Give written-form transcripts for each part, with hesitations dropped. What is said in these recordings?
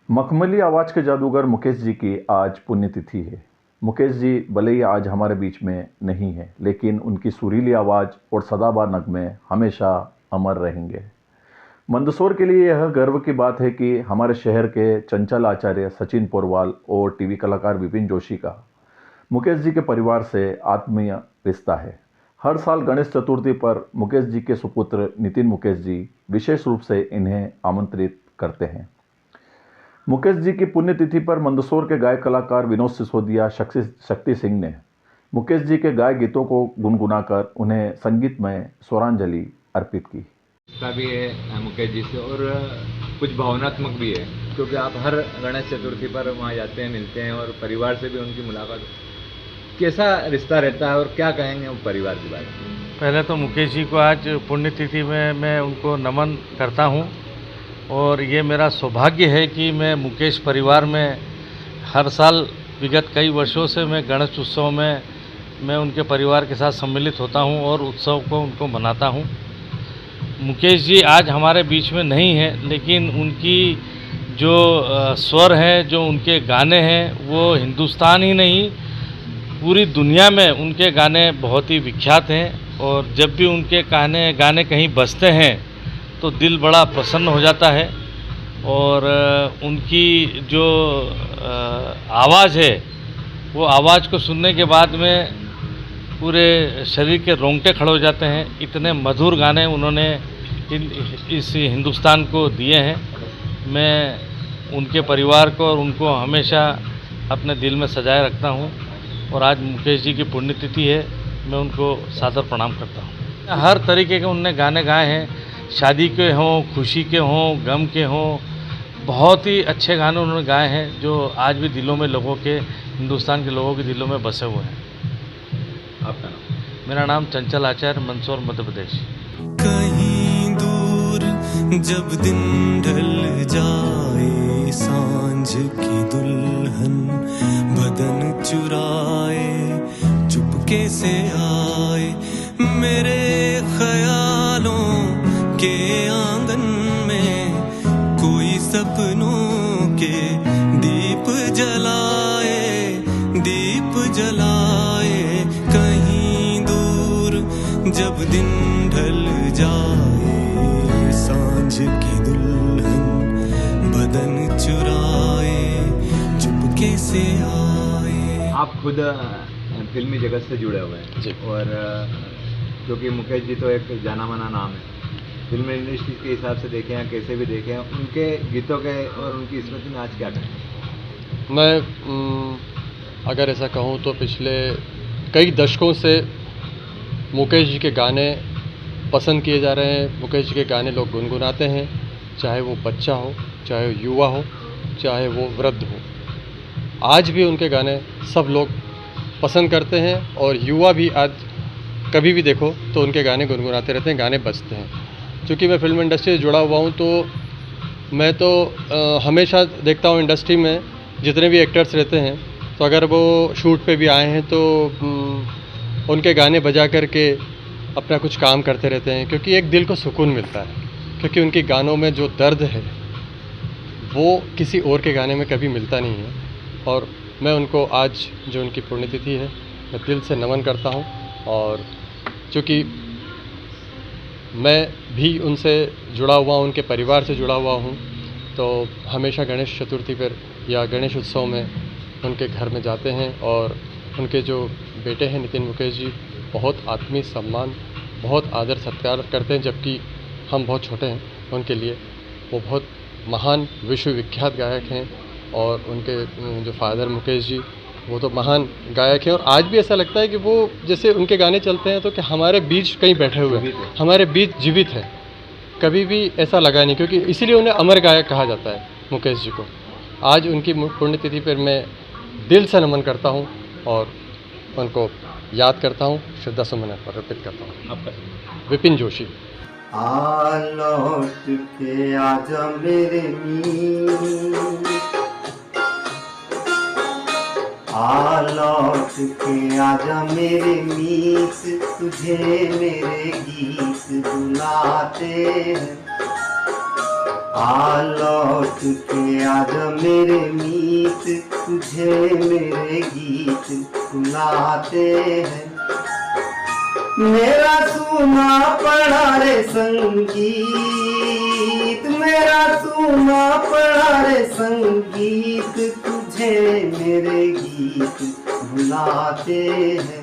मखमली आवाज़ के जादूगर मुकेश जी की आज पुण्यतिथि है। मुकेश जी भले ही आज हमारे बीच में नहीं है, लेकिन उनकी सुरीली आवाज़ और सदाबहार नगमे हमेशा अमर रहेंगे। मंदसौर के लिए यह गर्व की बात है कि हमारे शहर के चंचल आचार्य सचिन पोरवाल और टीवी कलाकार विपिन जोशी का मुकेश जी के परिवार से आत्मीय रिश्ता है। हर साल गणेश चतुर्थी पर मुकेश जी के सुपुत्र नितिन मुकेश जी विशेष रूप से इन्हें आमंत्रित करते हैं। मुकेश जी की पुण्यतिथि पर मंदसौर के गायक कलाकार विनोद सिसोदिया, शक्ति सिंह ने मुकेश जी के गाय गीतों को गुनगुनाकर उन्हें संगीतमय स्वरांजलि अर्पित की। का भी है मुकेश जी से और कुछ भावनात्मक भी है, क्योंकि आप हर गणेश चतुर्थी पर वहाँ जाते हैं, मिलते हैं और परिवार से भी उनकी मुलाकात। कैसा रिश्ता रहता है और क्या कहेंगे वो परिवार के बारे में? पहले तो मुकेश जी को आज पुण्यतिथि में मैं उनको नमन करता हूँ और ये मेरा सौभाग्य है कि मैं मुकेश परिवार में हर साल विगत कई वर्षों से मैं गणेश उत्सव में मैं उनके परिवार के साथ सम्मिलित होता हूँ और उत्सव को उनको मनाता हूँ। मुकेश जी आज हमारे बीच में नहीं है, लेकिन उनकी जो स्वर हैं, जो उनके गाने हैं, वो हिंदुस्तान ही नहीं पूरी दुनिया में उनके गाने बहुत ही विख्यात हैं। और जब भी उनके गाने कहीं बजते हैं तो दिल बड़ा प्रसन्न हो जाता है। और उनकी जो आवाज़ है, वो आवाज़ को सुनने के बाद में पूरे शरीर के रोंगटे खड़े हो जाते हैं। इतने मधुर गाने उन्होंने इस हिंदुस्तान को दिए हैं। मैं उनके परिवार को और उनको हमेशा अपने दिल में सजाए रखता हूँ। और आज मुकेश जी की पुण्यतिथि है, मैं उनको सादर प्रणाम करता हूँ। हर तरीके के उनने गाने गाए हैं, शादी के हों, खुशी के हों, गम के हों, बहुत ही अच्छे गाने उन्होंने गाए हैं जो आज भी दिलों में लोगों के, हिंदुस्तान के लोगों के दिलों में बसे हुए हैं। आपका नाम? मेरा नाम चंचल आचार्य, मंदसौर, मध्य प्रदेश। कहीं दूर जब दिन ढल जाए, सांझ की दुल्हन बदन चुराए, चुपके से आए मेरे ख्यालों के आंगन में, कोई सपनों के दीप जलाए कहीं दूर जब दिन ढल जाए, सांझ की दुल्हन बदन चुराए, चुपके से आए। आप खुद फिल्मी जगत से जुड़े हुए हैं जी। और क्योंकि मुकेश जी तो एक जाना माना नाम है फिल्म इंडस्ट्री के हिसाब से, देखें या कैसे भी देखें, उनके गीतों के और उनकी स्मृति में आज क्या करें? मैं अगर ऐसा कहूँ तो पिछले कई दशकों से मुकेश जी के गाने पसंद किए जा रहे हैं। मुकेश जी के गाने लोग गुनगुनाते हैं, चाहे वो बच्चा हो, चाहे वो युवा हो, चाहे वो वृद्ध हो। आज भी उनके गाने सब लोग पसंद करते हैं और युवा भी आज कभी भी देखो तो उनके गाने गुनगुनाते रहते हैं, गाने बजते हैं। क्योंकि मैं फिल्म इंडस्ट्री से जुड़ा हुआ हूँ तो मैं तो हमेशा देखता हूँ इंडस्ट्री में जितने भी एक्टर्स रहते हैं, तो अगर वो शूट पे भी आए हैं तो उनके गाने बजा करके अपना कुछ काम करते रहते हैं, क्योंकि एक दिल को सुकून मिलता है। क्योंकि उनके गानों में जो दर्द है वो किसी और के गाने में कभी मिलता नहीं है। और मैं उनको आज जो उनकी पुण्यतिथि है, मैं दिल से नमन करता हूँ। और चूँकि मैं भी उनसे जुड़ा हुआ हूँ, उनके परिवार से जुड़ा हुआ हूँ, तो हमेशा गणेश चतुर्थी पर या गणेश उत्सव में उनके घर में जाते हैं। और उनके जो बेटे हैं नितिन मुकेश जी, बहुत आत्मीय सम्मान, बहुत आदर सत्कार करते हैं, जबकि हम बहुत छोटे हैं उनके लिए। वो बहुत महान विश्व विख्यात गायक हैं और उनके जो फादर मुकेश जी, वो तो महान गायक हैं। और आज भी ऐसा लगता है कि वो जैसे उनके गाने चलते हैं तो कि हमारे बीच कहीं बैठे हुए हैं, हमारे बीच जीवित है। कभी भी ऐसा लगा नहीं, क्योंकि इसीलिए उन्हें अमर गायक कहा जाता है मुकेश जी को। आज उनकी पुण्यतिथि पर मैं दिल से नमन करता हूँ और उनको याद करता हूँ, श्रद्धा सुमन अर्पित करता हूँ। आपका? विपिन जोशी। लौट के आजा मेरे मीत, लौट के आजा मेरे मीत, तुझे मेरे गीत बुलाते हैं। आ लौट के आजा मेरे मीत, तुझे मेरे गीत सुनाते हैं। मेरा सुना पड़ा रे संगीत, मेरा सुना पड़ा रे संगीत, तुझे मेरे गीत बुलाते हैं।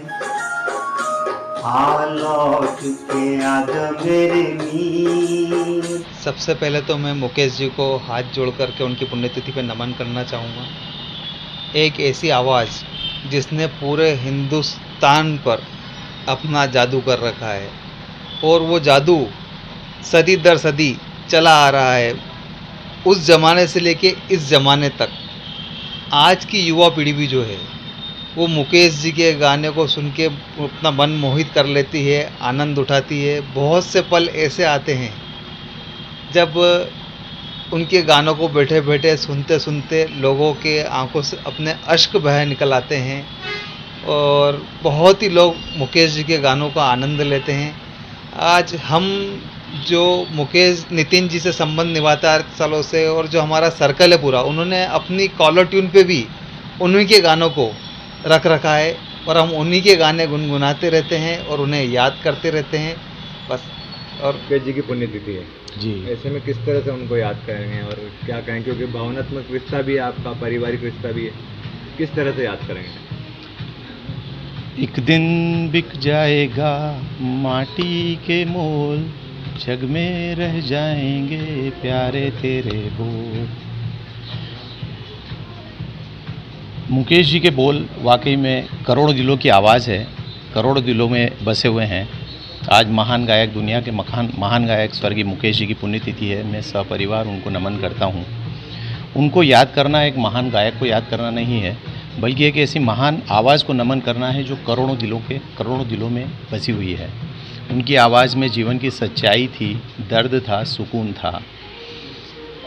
आ लौट के आजा मेरे मीत। सबसे पहले तो मैं मुकेश जी को हाथ जोड़ करके उनकी पुण्यतिथि पर नमन करना चाहूँगा। एक ऐसी आवाज़ जिसने पूरे हिंदुस्तान पर अपना जादू कर रखा है, और वो जादू सदी दर सदी चला आ रहा है, उस ज़माने से लेके इस ज़माने तक। आज की युवा पीढ़ी भी जो है वो मुकेश जी के गाने को सुन के अपना मन मोहित कर लेती है, आनंद उठाती है। बहुत से पल ऐसे आते हैं जब उनके गानों को बैठे बैठे सुनते सुनते लोगों के आंखों से अपने अश्क बह निकल आते हैं, और बहुत ही लोग मुकेश जी के गानों का आनंद लेते हैं। आज हम जो मुकेश नितिन जी से संबंध निभाता है सालों से, और जो हमारा सर्कल है पूरा, उन्होंने अपनी कॉलर ट्यून पे भी उन्हीं के गानों को रख रखा है, और हम उन्हीं के गाने गुनगुनाते रहते हैं और उन्हें याद करते रहते हैं बस। और मुकेश जी की पुण्यतिथि है जी, ऐसे में किस तरह से उनको याद करेंगे और क्या कहें, क्योंकि भावनात्मक रिश्ता भी है आपका, पारिवारिक रिश्ता भी है, किस तरह से याद करेंगे? एक दिन बिक जाएगा माटी के मोल, जग में रह जाएंगे प्यारे तेरे बोल। मुकेश जी के बोल वाकई में करोड़ों दिलों की आवाज़ है, करोड़ों दिलों में बसे हुए हैं। आज महान गायक, दुनिया के महान गायक स्वर्गीय मुकेश जी की पुण्यतिथि है। मैं सपरिवार उनको नमन करता हूँ। उनको याद करना एक महान गायक को याद करना नहीं है, बल्कि एक ऐसी महान आवाज़ को नमन करना है जो करोड़ों दिलों में बसी हुई है। उनकी आवाज़ में जीवन की सच्चाई थी, दर्द था, सुकून था।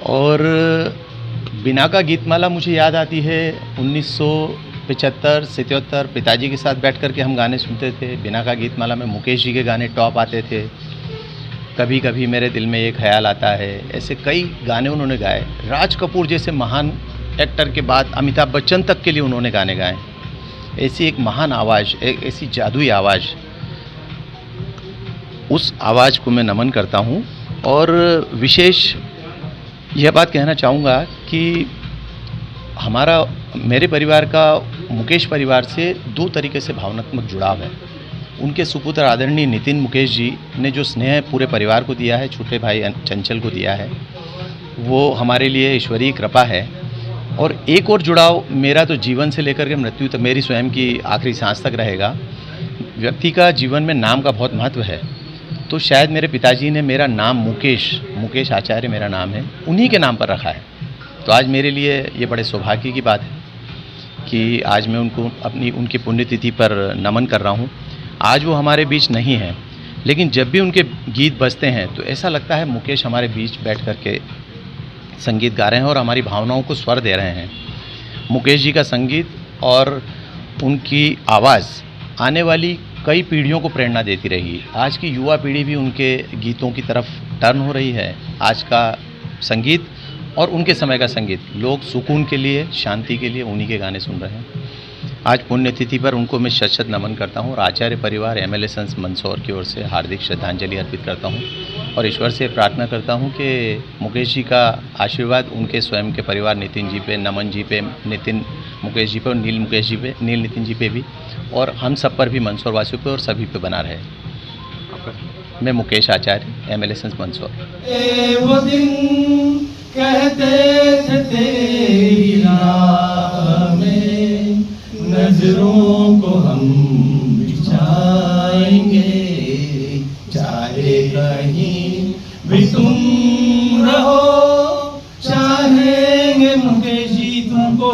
और बिना का गीतमाला मुझे याद आती है 1975-77 पिताजी के साथ बैठ कर के हम गाने सुनते थे। बिना का गीतमाला में मुकेश जी के गाने टॉप आते थे। कभी कभी मेरे दिल में एक ख्याल आता है, ऐसे कई गाने उन्होंने गाए। राज कपूर जैसे महान एक्टर के बाद अमिताभ बच्चन तक के लिए उन्होंने गाने गाए। ऐसी एक महान आवाज़, एक ऐसी जादुई आवाज़, उस आवाज़ को मैं नमन करता हूँ। और विशेष यह बात कहना चाहूँगा कि मेरे परिवार का मुकेश परिवार से दो तरीके से भावनात्मक जुड़ाव है। उनके सुपुत्र आदरणीय नितिन मुकेश जी ने जो स्नेह पूरे परिवार को दिया है, छोटे भाई चंचल को दिया है, वो हमारे लिए ईश्वरीय कृपा है। और एक और जुड़ाव मेरा तो जीवन से लेकर के मृत्यु तक, मेरी स्वयं की आखिरी सांस तक रहेगा। व्यक्ति का जीवन में नाम का बहुत महत्व है, तो शायद मेरे पिताजी ने मेरा नाम मुकेश आचार्य मेरा नाम है, उन्हीं के नाम पर रखा है। तो आज मेरे लिए ये बड़े सौभाग्य की बात है कि आज मैं उनकी पुण्यतिथि पर नमन कर रहा हूँ। आज वो हमारे बीच नहीं हैं, लेकिन जब भी उनके गीत बजते हैं तो ऐसा लगता है मुकेश हमारे बीच बैठ कर के संगीत गा रहे हैं और हमारी भावनाओं को स्वर दे रहे हैं। मुकेश जी का संगीत और उनकी आवाज़ आने वाली कई पीढ़ियों को प्रेरणा देती रहेगी। आज की युवा पीढ़ी भी उनके गीतों की तरफ टर्न हो रही है। आज का संगीत और उनके समय का संगीत, लोग सुकून के लिए, शांति के लिए उन्हीं के गाने सुन रहे हैं। आज पुण्यतिथि पर उनको मैं शत नमन करता हूँ और आचार्य परिवार MLA सन्स मंदसौर की ओर से हार्दिक श्रद्धांजलि अर्पित करता हूँ और ईश्वर से प्रार्थना करता हूँ कि मुकेश जी का आशीर्वाद उनके स्वयं के परिवार नितिन जी पे, नमन जी पे, नितिन मुकेश जी पे और नील नितिन जी पे भी, और हम सब पर भी, मंदसौर वासियों पे और सभी पे बना रहे। मैं मुकेश आचार्य, MLA सन्स मंदसौर। वो दिन कहते थे तेरी राह में नजरों को हम बिछाएंगे, चाहे कहीं भी तुम रहो, चाहेंगे मुकेश जी तुमको